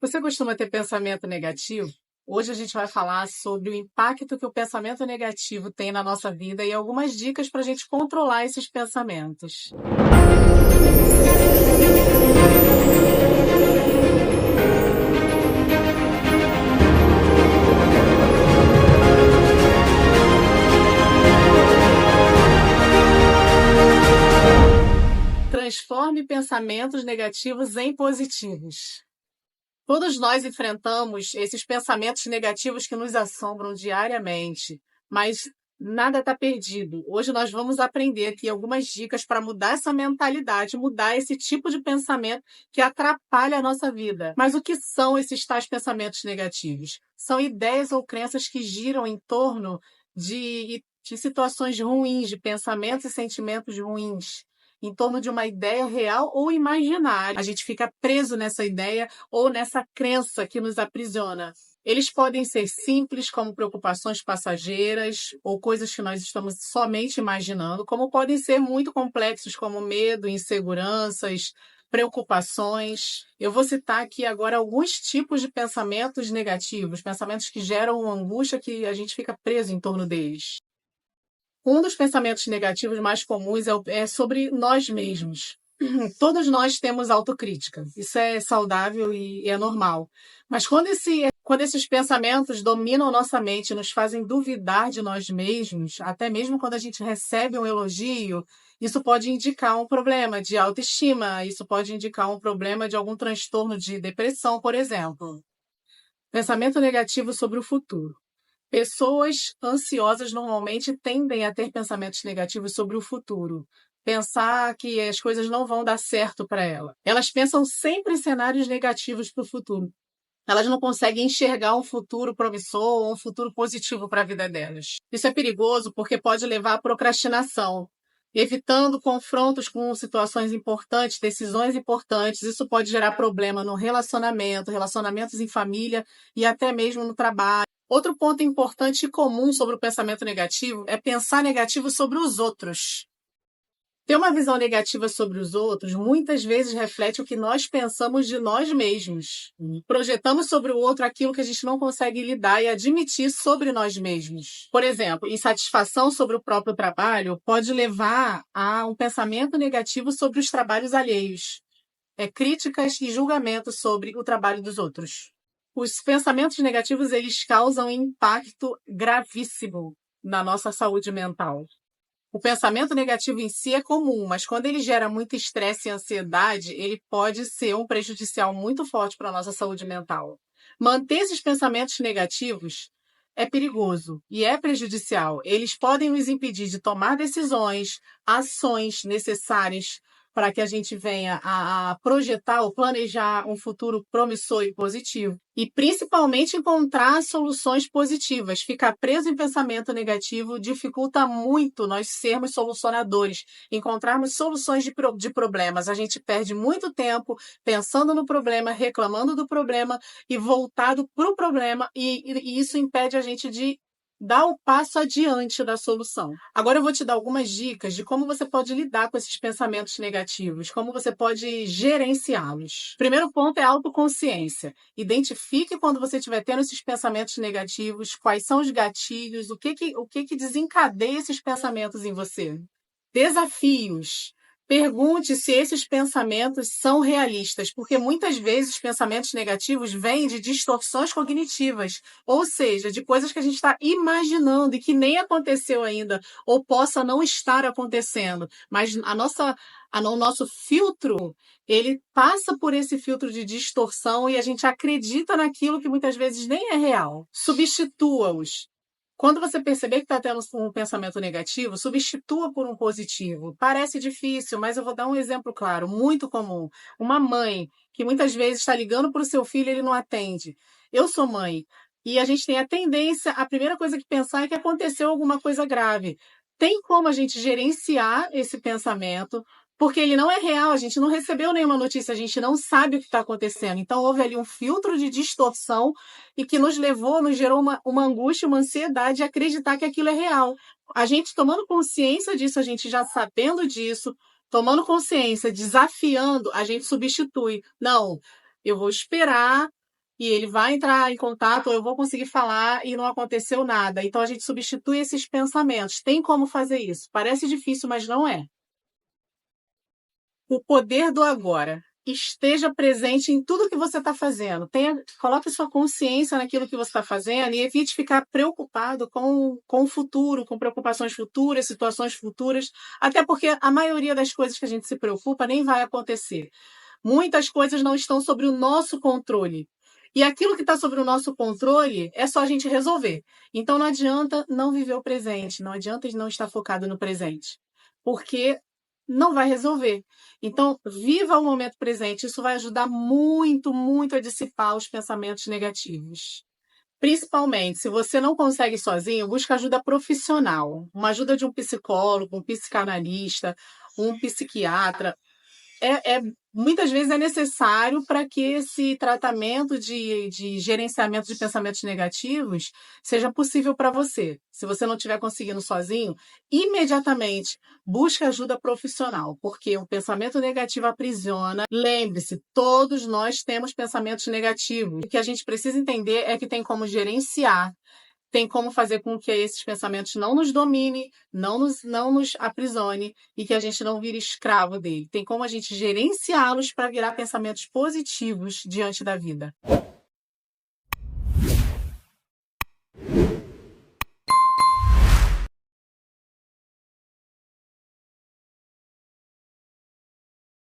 Você costuma ter pensamento negativo? Hoje a gente vai falar sobre o impacto que o pensamento negativo tem na nossa vida e algumas dicas para a gente controlar esses pensamentos. Transforme pensamentos negativos em positivos. Todos nós enfrentamos esses pensamentos negativos que nos assombram diariamente, mas nada está perdido. Hoje nós vamos aprender aqui algumas dicas para mudar essa mentalidade, mudar esse tipo de pensamento que atrapalha a nossa vida. Mas o que são esses tais pensamentos negativos? São ideias ou crenças que giram em torno de situações ruins, de pensamentos e sentimentos ruins, em torno de uma ideia real ou imaginária. A gente fica preso nessa ideia ou nessa crença que nos aprisiona. Eles podem ser simples, como preocupações passageiras ou coisas que nós estamos somente imaginando, como podem ser muito complexos, como medo, inseguranças, preocupações. Eu vou citar aqui agora alguns tipos de pensamentos negativos, pensamentos que geram uma angústia que a gente fica preso em torno deles. Um dos pensamentos negativos mais comuns é sobre nós mesmos. Todos nós temos autocrítica. Isso é saudável e é normal. Mas quando esses pensamentos dominam nossa mente, nos fazem duvidar de nós mesmos, até mesmo quando a gente recebe um elogio, isso pode indicar um problema de autoestima, isso pode indicar um problema de algum transtorno de depressão, por exemplo. Pensamento negativo sobre o futuro. Pessoas ansiosas normalmente tendem a ter pensamentos negativos sobre o futuro. Pensar que as coisas não vão dar certo para ela. Elas pensam sempre em cenários negativos para o futuro. Elas não conseguem enxergar um futuro promissor ou um futuro positivo para a vida delas. Isso é perigoso porque pode levar à procrastinação, evitando confrontos com situações importantes, decisões importantes. Isso pode gerar problema no relacionamento, relacionamentos em família e até mesmo no trabalho. Outro ponto importante e comum sobre o pensamento negativo é pensar negativo sobre os outros. Ter uma visão negativa sobre os outros muitas vezes reflete o que nós pensamos de nós mesmos. Projetamos sobre o outro aquilo que a gente não consegue lidar e admitir sobre nós mesmos. Por exemplo, insatisfação sobre o próprio trabalho pode levar a um pensamento negativo sobre os trabalhos alheios. Críticas e julgamentos sobre o trabalho dos outros. Os pensamentos negativos, eles causam impacto gravíssimo na nossa saúde mental. O pensamento negativo em si é comum, mas quando ele gera muito estresse e ansiedade, ele pode ser um prejudicial muito forte para a nossa saúde mental. Manter esses pensamentos negativos é perigoso e é prejudicial. Eles podem nos impedir de tomar decisões, ações necessárias para que a gente venha a projetar ou planejar um futuro promissor e positivo. E, principalmente, encontrar soluções positivas. Ficar preso em pensamento negativo dificulta muito nós sermos solucionadores, encontrarmos soluções de problemas. A gente perde muito tempo pensando no problema, reclamando do problema e voltado para o problema, e isso impede a gente de dar o passo adiante da solução. Agora eu vou te dar algumas dicas de como você pode lidar com esses pensamentos negativos, como você pode gerenciá-los. Primeiro ponto é a autoconsciência. Identifique quando você estiver tendo esses pensamentos negativos, quais são os gatilhos, o que desencadeia esses pensamentos em você. Desafios. Pergunte se esses pensamentos são realistas, porque muitas vezes os pensamentos negativos vêm de distorções cognitivas, ou seja, de coisas que a gente está imaginando e que nem aconteceu ainda, ou possa não estar acontecendo. Mas o nosso filtro, ele passa por esse filtro de distorção e a gente acredita naquilo que muitas vezes nem é real. Substitua-os. Quando você perceber que está tendo um pensamento negativo, substitua por um positivo. Parece difícil, mas eu vou dar um exemplo claro, muito comum. Uma mãe que muitas vezes está ligando para o seu filho e ele não atende. Eu sou mãe e a gente tem a tendência, a primeira coisa que pensar é que aconteceu alguma coisa grave. Tem como a gente gerenciar esse pensamento, porque ele não é real, a gente não recebeu nenhuma notícia, a gente não sabe o que está acontecendo. Então, houve ali um filtro de distorção e que nos gerou uma angústia, uma ansiedade de acreditar que aquilo é real. A gente tomando consciência disso, a gente já sabendo disso, tomando consciência, desafiando, a gente substitui. Não, eu vou esperar e ele vai entrar em contato, ou eu vou conseguir falar e não aconteceu nada. Então a gente substitui esses pensamentos. Tem como fazer isso? Parece difícil, mas não é. O poder do agora. Esteja presente em tudo que você está fazendo. Coloque sua consciência naquilo que você está fazendo e evite ficar preocupado com o futuro, com preocupações futuras, situações futuras, até porque a maioria das coisas que a gente se preocupa nem vai acontecer. Muitas coisas não estão sobre o nosso controle. E aquilo que está sobre o nosso controle é só a gente resolver. Então não adianta não viver o presente, não adianta não estar focado no presente, porque não vai resolver. Então, viva o momento presente. Isso vai ajudar muito, muito a dissipar os pensamentos negativos. Principalmente, se você não consegue sozinho, busca ajuda profissional. Uma ajuda de um psicólogo, um psicanalista, um psiquiatra. Muitas vezes é necessário para que esse tratamento de gerenciamento de pensamentos negativos seja possível para você. Se você não estiver conseguindo sozinho, imediatamente busque ajuda profissional, porque o pensamento negativo aprisiona. Lembre-se, todos nós temos pensamentos negativos. O que a gente precisa entender é que tem como gerenciar, tem como fazer com que esses pensamentos não nos dominem, não nos aprisione e que a gente não vire escravo dele. Tem como a gente gerenciá-los para virar pensamentos positivos diante da vida.